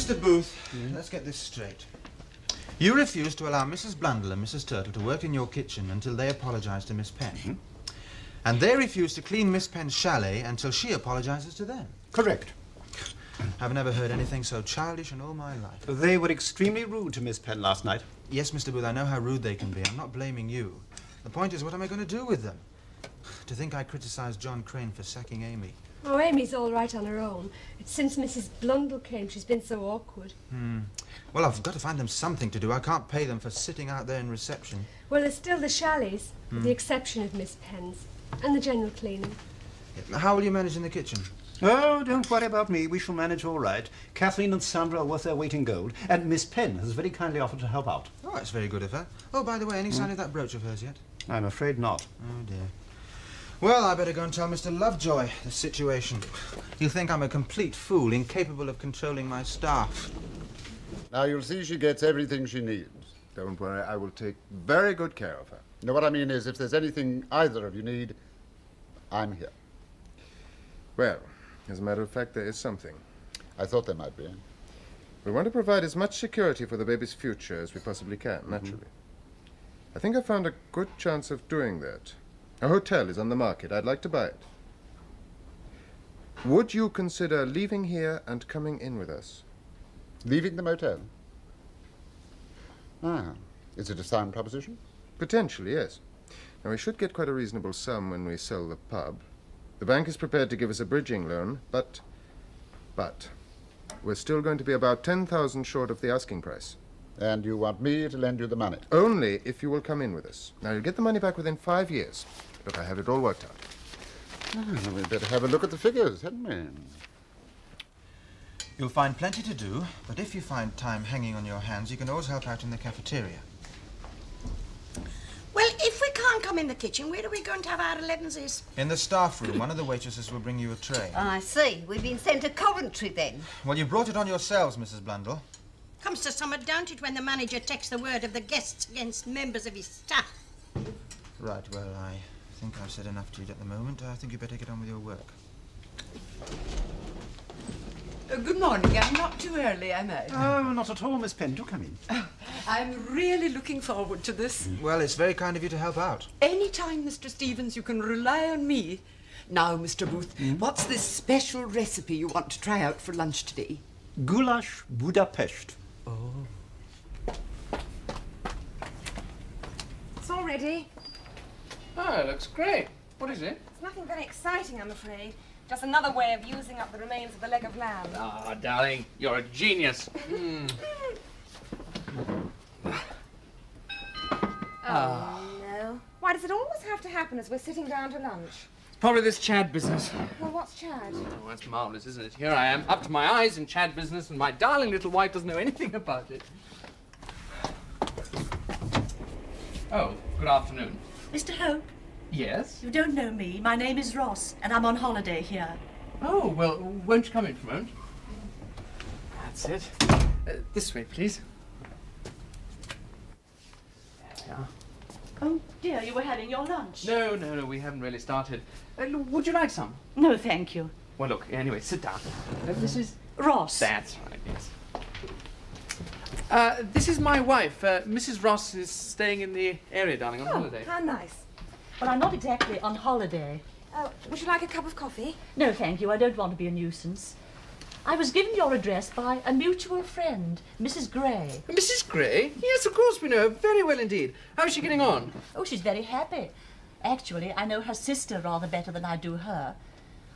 Mr. Booth, let's get this straight. You refused to allow Mrs. Blundell and Mrs. Turtle to work in your kitchen until they apologised to Miss Penn. And they refused to clean Miss Penn's chalet until she apologises to them. Correct. I've never heard anything so childish in all my life. They were extremely rude to Miss Penn last night. Yes, Mr. Booth, I know how rude they can be. I'm not blaming you. The point is, what am I going to do with them? To think I criticised John Crane for sacking Amy. Oh, Amy's all right on her own. It's since Mrs. Blundell came she's been so awkward. Well, I've got to find them something to do. I can't pay them for sitting out there in reception. Well, there's still the chalets, with the exception of Miss Penn's, and the general cleaning. How will you manage in the kitchen? Oh, don't worry about me. We shall manage all right. Kathleen and Sandra are worth their weight in gold, and Miss Penn has very kindly offered to help out. Oh, that's very good of her. Oh, by the way, any sign of that brooch of hers yet? I'm afraid not. Oh, dear. Well, I better go and tell Mr. Lovejoy the situation. He'll think I'm a complete fool, incapable of controlling my staff. Now, you'll see she gets everything she needs. Don't worry, I will take very good care of her. Now, what I mean is, if there's anything either of you need, I'm here. Well, as a matter of fact, there is something. I thought there might be. We want to provide as much security for the baby's future as we possibly can, naturally. I think I found a good chance of doing that. A hotel is on the market. I'd like to buy it. Would you consider leaving here and coming in with us? Leaving the motel? Ah, is it a sound proposition? Potentially, yes. Now, we should get quite a reasonable sum when we sell the pub. The bank is prepared to give us a bridging loan, but we're still going to be about 10,000 short of the asking price. And you want me to lend you the money? Only if you will come in with us. Now, you'll get the money back within 5 years. Look, I have it all worked out. Well, we'd better have a look at the figures, hadn't we? You'll find plenty to do, but if you find time hanging on your hands, you can always help out in the cafeteria. Well, if we can't come in the kitchen, where are we going to have our 11s? In the staff room, one of the waitresses will bring you a tray. I see. We've been sent to Coventry, then. Well, you brought it on yourselves, Mrs. Blundell. Comes to summer, don't it, when the manager takes the word of the guests against members of his staff? Right, well, I think I've said enough to you at the moment. I think you better get on with your work. Good morning. I'm not too early, am I? Oh, not at all, Miss Penn. Do come in. I'm really looking forward to this. Well, it's very kind of you to help out. Anytime, Mr. Stevens, you can rely on me. Now, Mr. Booth, what's this special recipe you want to try out for lunch today? Goulash Budapest. It's all ready. Oh, it looks great. What is it? It's nothing very exciting, I'm afraid. Just another way of using up the remains of the leg of lamb. Ah, darling, you're a genius. Oh, no. Why does it always have to happen as we're sitting down to lunch? Probably this Chad business. Well, what's Chad? Oh, that's marvellous, isn't it? Here I am, up to my eyes in Chad business, and my darling little wife doesn't know anything about it. Oh, good afternoon. Mr. Hope, Yes? you don't know me. My name is Ross, and I'm on holiday here. Oh, well, won't you come in for a moment? That's it. This way, please. There we are. Oh, dear, you were having your lunch. No, we haven't really started. Would you like some? No, thank you. Well, look, anyway, sit down. This is... Ross. That's right, yes. This is my wife. Mrs. Ross is staying in the area, darling, on holiday. How nice. Well, I'm not exactly on holiday. Would you like a cup of coffee? No, thank you. I don't want to be a nuisance. I was given your address by a mutual friend, Mrs. Gray. Mrs. Gray? Yes, of course we know her very well indeed. How is she getting on? Oh, she's very happy. Actually, I know her sister rather better than I do her.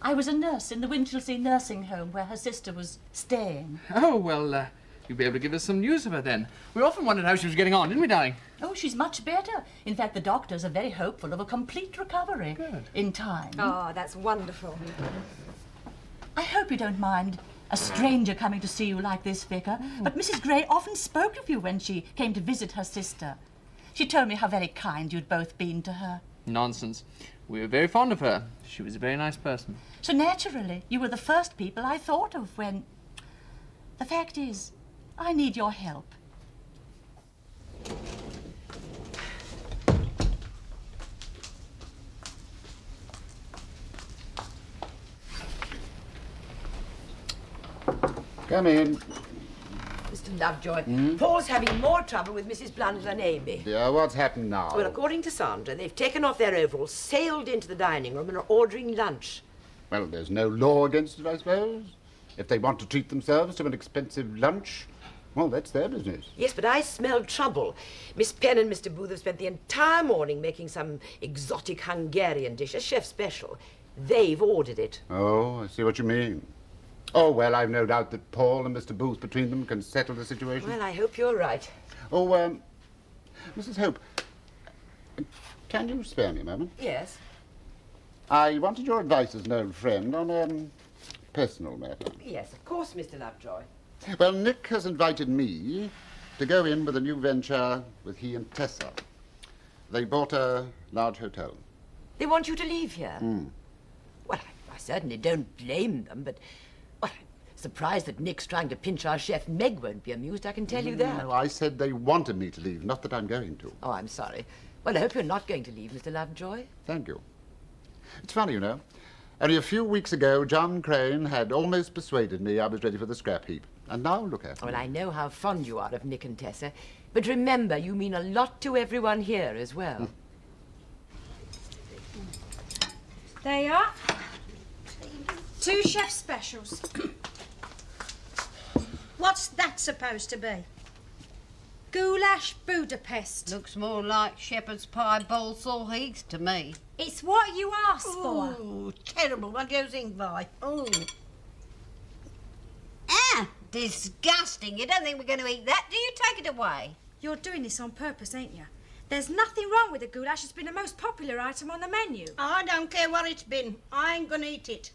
I was a nurse in the Winchelsea nursing home where her sister was staying. Oh, well, you'll be able to give us some news of her then. We often wondered how she was getting on, didn't we, darling? Oh, she's much better. In fact, the doctors are very hopeful of a complete recovery. Good. In time. Oh, that's wonderful. I hope you don't mind a stranger coming to see you like this, Vicar, but Mrs. Gray often spoke of you when she came to visit her sister. She told me how very kind you'd both been to her. Nonsense. We were very fond of her. She was a very nice person. So naturally, you were the first people I thought of when... The fact is, I need your help. Come in. Mr. Lovejoy, Paul's having more trouble with Mrs. Blundell and Amy. Yeah, what's happened now? Well, according to Sandra, they've taken off their overalls, sailed into the dining room and are ordering lunch. Well, there's no law against it, I suppose. If they want to treat themselves to an expensive lunch, well, that's their business. Yes, but I smell trouble. Miss Penn and Mr. Booth have spent the entire morning making some exotic Hungarian dish, a chef special. They've ordered it. Oh, I see what you mean. Oh, well, I've no doubt that Paul and Mr. Booth between them can settle the situation. Well, I hope you're right. Oh, Mrs. Hope, can you spare me a moment? Yes. I wanted your advice as an old friend on a personal matter. Yes, of course, Mr. Lovejoy. Well, Nick has invited me to go in with a new venture with he and Tessa. They bought a large hotel. They want you to leave here? Well, I certainly don't blame them, but... Well, I'm surprised that Nick's trying to pinch our chef. Meg won't be amused, I can tell you that. No, I said they wanted me to leave, not that I'm going to. Oh, I'm sorry. Well, I hope you're not going to leave, Mr. Lovejoy. Thank you. It's funny, you know. Only a few weeks ago, John Crane had almost persuaded me I was ready for the scrap heap. And now look at me. Well, I know how fond you are of Nick and Tessa, but remember, you mean a lot to everyone here as well. There you are. 2 chef specials. What's that supposed to be? Goulash Budapest. Looks more like shepherd's pie Balsall Heath to me. It's what you asked for. Oh, terrible. What goes in by? Oh. Ah, disgusting. You don't think we're going to eat that, do you? Take it away. You're doing this on purpose, ain't you? There's nothing wrong with the goulash. It's been the most popular item on the menu. I don't care what it's been. I ain't gonna eat it.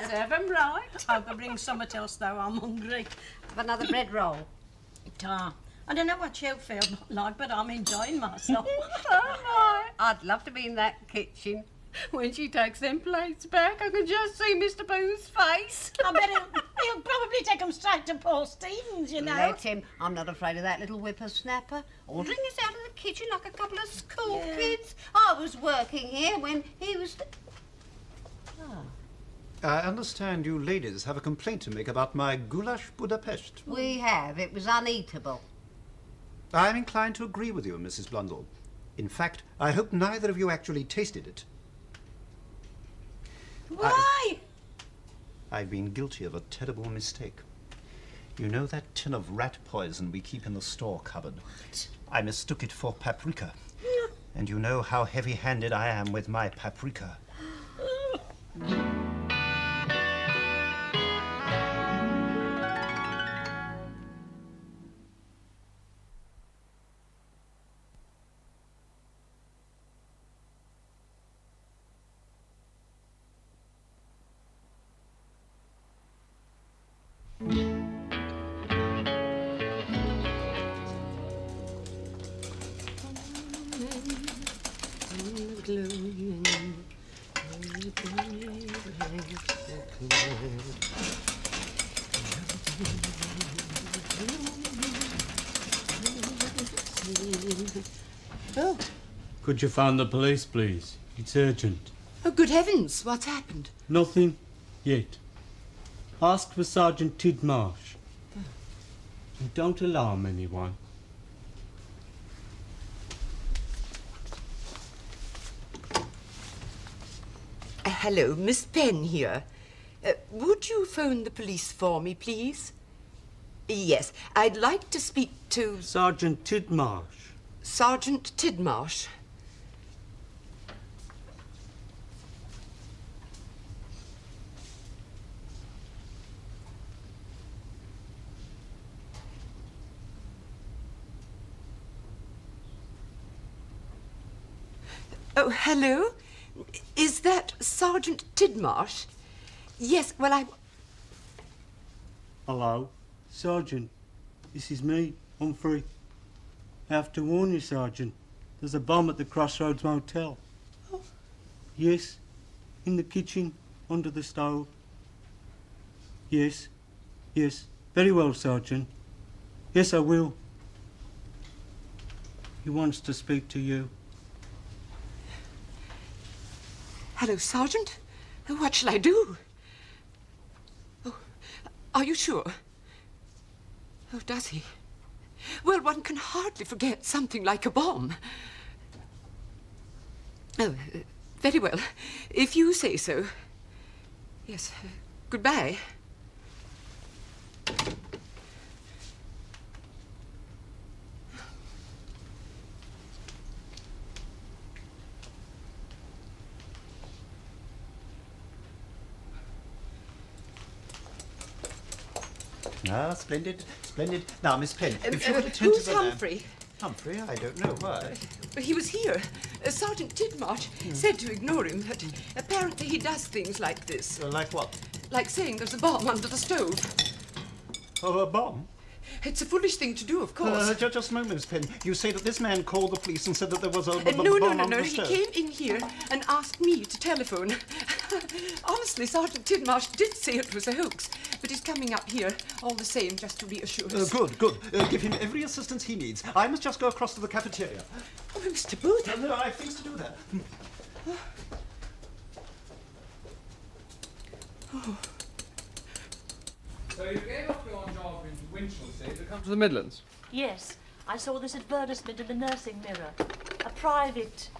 Serve 'em right. I could bring something else, though. I'm hungry. Have another bread roll. I don't know what you feel like, but I'm enjoying myself. I'd love to be in that kitchen. When she takes them plates back, I can just see Mr. Booth's face. I bet he'll probably take 'em straight to Paul Stevens, you know. Let him. I'm not afraid of that little whippersnapper. Ordering us out of the kitchen like a couple of school kids. I was working here when he was... I understand you ladies have a complaint to make about my goulash Budapest. We have. It was uneatable. I'm inclined to agree with you, Mrs. Blundell. In fact, I hope neither of you actually tasted it. Why? I've been guilty of a terrible mistake. You know that tin of rat poison we keep in the store cupboard? I mistook it for paprika. And you know how heavy-handed I am with my paprika. Oh. Could you phone the police, please? It's urgent. Oh, good heavens, what's happened? Nothing yet. Ask for Sergeant Tidmarsh. And don't alarm anyone. Hello, Miss Penn here. Would you phone the police for me, please? Yes, I'd like to speak to... Sergeant Tidmarsh. Sergeant Tidmarsh. Oh, hello? Is that Sergeant Tidmarsh? Yes, well, I... Hello? Sergeant, this is me, Humphrey. I have to warn you, Sergeant. There's a bomb at the Crossroads Motel. Oh. Yes, in the kitchen, under the stove. Yes, yes. Very well, Sergeant. Yes, I will. He wants to speak to you. Hello, Sergeant. What shall I do? Oh, are you sure? Oh, does he? Well, one can hardly forget something like a bomb. Oh, very well. If you say so. Yes. Goodbye. Ah, splendid, splendid. Now, Miss Penn, if you would attend who's to the man- Humphrey? Humphrey? I don't know. Why? He was here. Sergeant Tidmarsh said to ignore him, but apparently he does things like this. Like what? Like saying there's a bomb under the stove. Oh, a bomb? It's a foolish thing to do, of course. Just a moment, Miss Penn. You say that this man called the police and said that there was a No, bomb on no. the He stove. came in here and asked me to telephone. Honestly, Sergeant Tidmarsh did say it was a hoax, but he's coming up here all the same just to reassure us. Good, good. Give him every assistance he needs. I must just go across to the cafeteria. Oh, Mr. Booth. No, I have things to do there. Oh. So you gave up your job in Winchelsea to come to the Midlands? Yes, I saw this advertisement in the Nursing Mirror. A private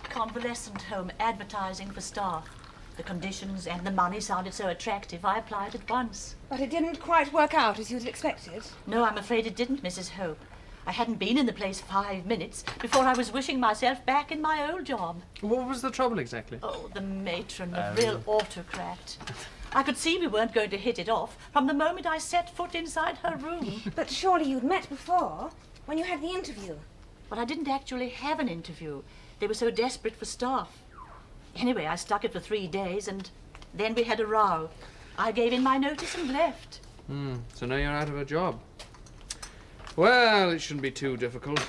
convalescent home advertising for staff. The conditions and the money sounded so attractive, I applied at once. But it didn't quite work out as you'd expected. No, I'm afraid it didn't, Mrs. Hope. I hadn't been in the place 5 minutes before I was wishing myself back in my old job. What was the trouble exactly? Oh, the matron, a real autocrat. I could see we weren't going to hit it off from the moment I set foot inside her room. But surely you'd met before, when you had the interview. But I didn't actually have an interview. They were so desperate for staff. Anyway, I stuck it for 3 days, and then we had a row. I gave in my notice and left. So now you're out of a job. Well, it shouldn't be too difficult.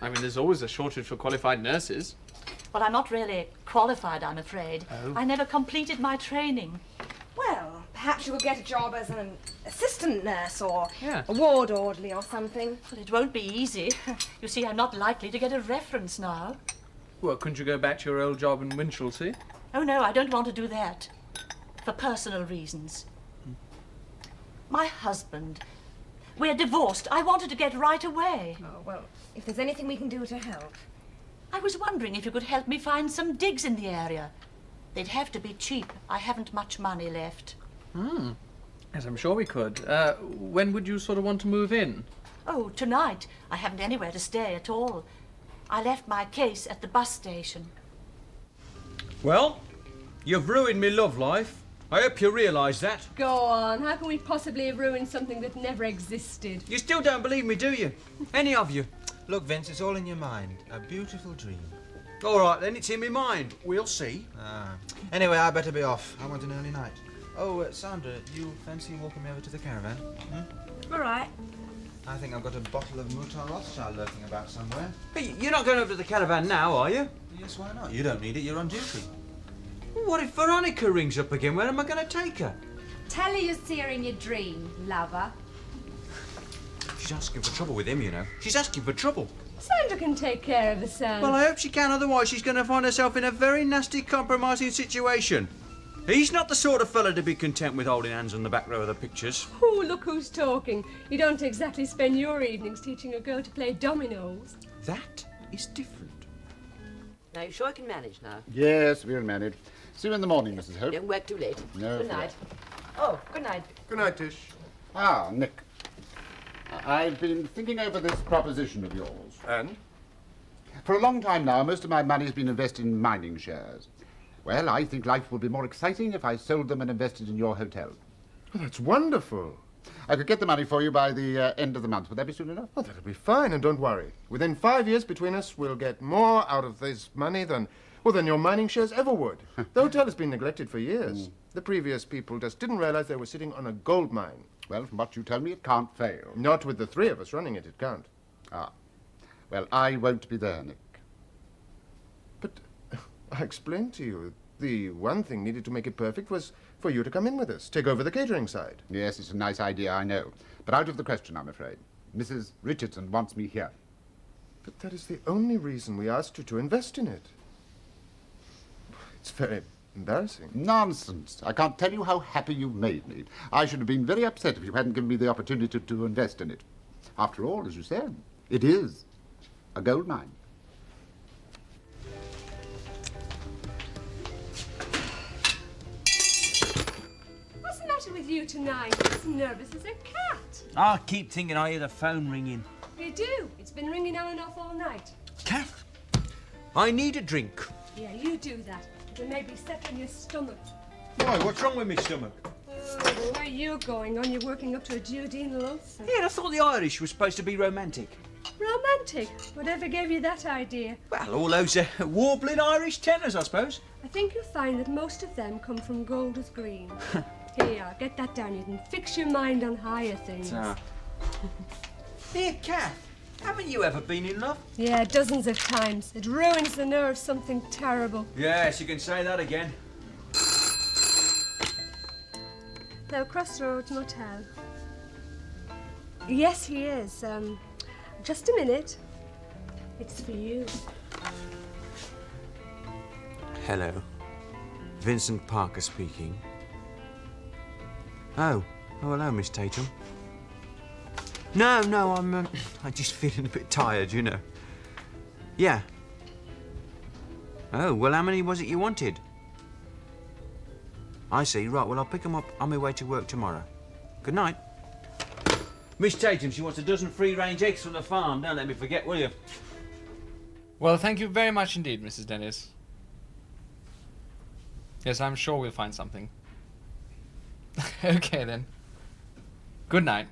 I mean, there's always a shortage for qualified nurses. Well, I'm not really qualified, I'm afraid. Oh. I never completed my training. Well, perhaps you could get a job as an assistant nurse or Yeah. a ward orderly or something. Well, it won't be easy. You see, I'm not likely to get a reference now. Well, couldn't you go back to your old job in Winchelsea? Oh, no, I don't want to do that. For personal reasons. My husband. We're divorced. I wanted to get right away. Oh, well, if there's anything we can do to help. I was wondering if you could help me find some digs in the area. They'd have to be cheap. I haven't much money left. Yes, I'm sure we could. When would you sort of want to move in? Oh, tonight. I haven't anywhere to stay at all. I left my case at the bus station. Well, you've ruined me love life. I hope you realise that. Go on, how can we possibly have ruined something that never existed? You still don't believe me, do you? Any of you? Look, Vince, it's all in your mind. A beautiful dream. All right, then, it's in my mind. We'll see. Anyway, I better be off. I want an early night. Oh, Sandra, you fancy walking me over to the caravan? All right. I think I've got a bottle of Mouton Rothschild lurking about somewhere. But you're not going over to the caravan now, are you? Yes, why not? You don't need it. You're on duty. What if Veronica rings up again? Where am I going to take her? Tell her you're seeing your dream, lover. She's asking for trouble with him, you know. She's asking for trouble. Sandra can take care of herself. Well, I hope she can, otherwise she's going to find herself in a very nasty, compromising situation. He's not the sort of fella to be content with holding hands on the back row of the pictures. Oh, look who's talking. You don't exactly spend your evenings teaching a girl to play dominoes. That is different. Now, you sure you can manage now? Yes, we'll manage. See you in the morning, Mrs. Hope. Don't work too late. No. Good night. Oh, good night. Good night, Tish. Ah, Nick. I've been thinking over this proposition of yours. And? For a long time now, most of my money's been invested in mining shares. Well, I think life will be more exciting if I sold them and invested in your hotel. Oh, that's wonderful. I could get the money for you by the end of the month. Would that be soon enough? Oh, that'll be fine, and don't worry. Within 5 years between us, we'll get more out of this money than your mining shares ever would. The hotel has been neglected for years. The previous people just didn't realize they were sitting on a gold mine. Well, from what you tell me, it can't fail. Not with the three of us running it, it can't. Ah. Well, I won't be there, Nick. But I explained to you, the one thing needed to make it perfect was for you to come in with us, take over the catering side. Yes, it's a nice idea, I know. But out of the question, I'm afraid. Mrs. Richardson wants me here. But that is the only reason we asked you to invest in it. It's very Embarrassing? Nonsense. I can't tell you how happy you've made me. I should have been very upset if you hadn't given me the opportunity to invest in it. After all, as you said, it is a gold mine. What's the matter with you tonight? You're as nervous as a cat. I keep thinking I hear the phone ringing. You do. It's been ringing on and off all night. Kath, I need a drink. Yeah, you do that. It'll maybe settle your stomach. Why, what's wrong with my stomach? Oh, the way you're going on, you're working up to a duodenal ulcer. Yeah, I thought the Irish were supposed to be romantic. Romantic? Whatever gave you that idea? Well, all those warbling Irish tenors, I suppose. I think you'll find that most of them come from Golders Green. Here you are, get that down. You can fix your mind on higher things. Here, Kath, haven't you ever been in love? Yeah, dozens of times. It ruins the nerves, something terrible. Yes, you can say that again. No, Crossroads Motel. Yes, he is. Just a minute. It's for you. Hello. Vincent Parker speaking. Oh, hello, Miss Tatum. No, I'm just feeling a bit tired, you know. Yeah. Oh, well, how many was it you wanted? I see. Right, well, I'll pick them up on my way to work tomorrow. Good night. Miss Tatum, she wants a dozen free-range eggs from the farm. Don't let me forget, will you? Well, thank you very much indeed, Mrs. Dennis. Yes, I'm sure we'll find something. Okay, then. Good night.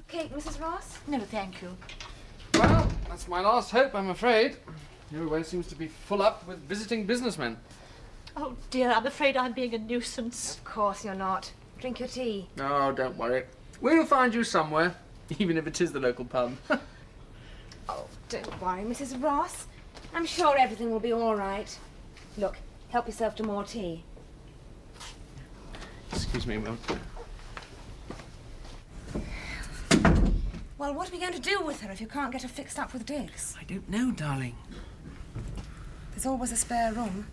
Cake, Mrs. Ross? No, thank you. Well, that's my last hope, I'm afraid. Everywhere seems to be full up with visiting businessmen. Oh, dear, I'm afraid I'm being a nuisance. Of course you're not. Drink your tea. Oh, don't worry. We'll find you somewhere, even if it is the local pub. Oh, don't worry, Mrs. Ross. I'm sure everything will be all right. Look, help yourself to more tea. Excuse me a moment. Well, what are we going to do with her if you can't get her fixed up with Diggs? I don't know, darling. There's always a spare room.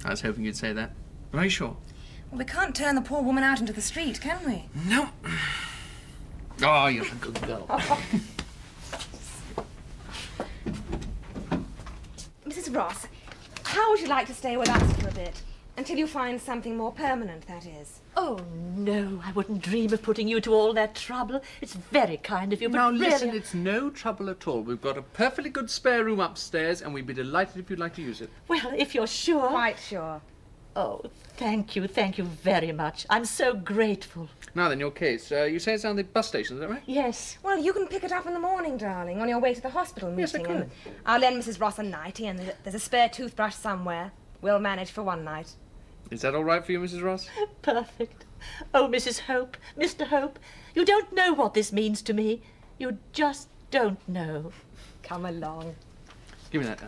I was hoping you'd say that. Are you sure? Well, we can't turn the poor woman out into the street, can we? No. Oh, you're a good girl. Mrs. Ross, how would you like to stay with us for a bit? Until you find something more permanent, that is. Oh, no, I wouldn't dream of putting you to all that trouble. It's very kind of you, but Now, really... listen, it's no trouble at all. We've got a perfectly good spare room upstairs, and we'd be delighted if you'd like to use it. Well, if you're sure... Quite sure. Oh, thank you very much. I'm so grateful. Now then, your case. You say it's down the bus station, is that right? Yes. Well, you can pick it up in the morning, darling, on your way to the hospital meeting. Yes, I could. And I'll lend Mrs. Ross a nightie, and there's a spare toothbrush somewhere. We'll manage for one night. Is that all right for you, Mrs. Ross? Perfect. Oh, Mrs. Hope, Mr. Hope, you don't know what this means to me. You just don't know. Come along. Give me that.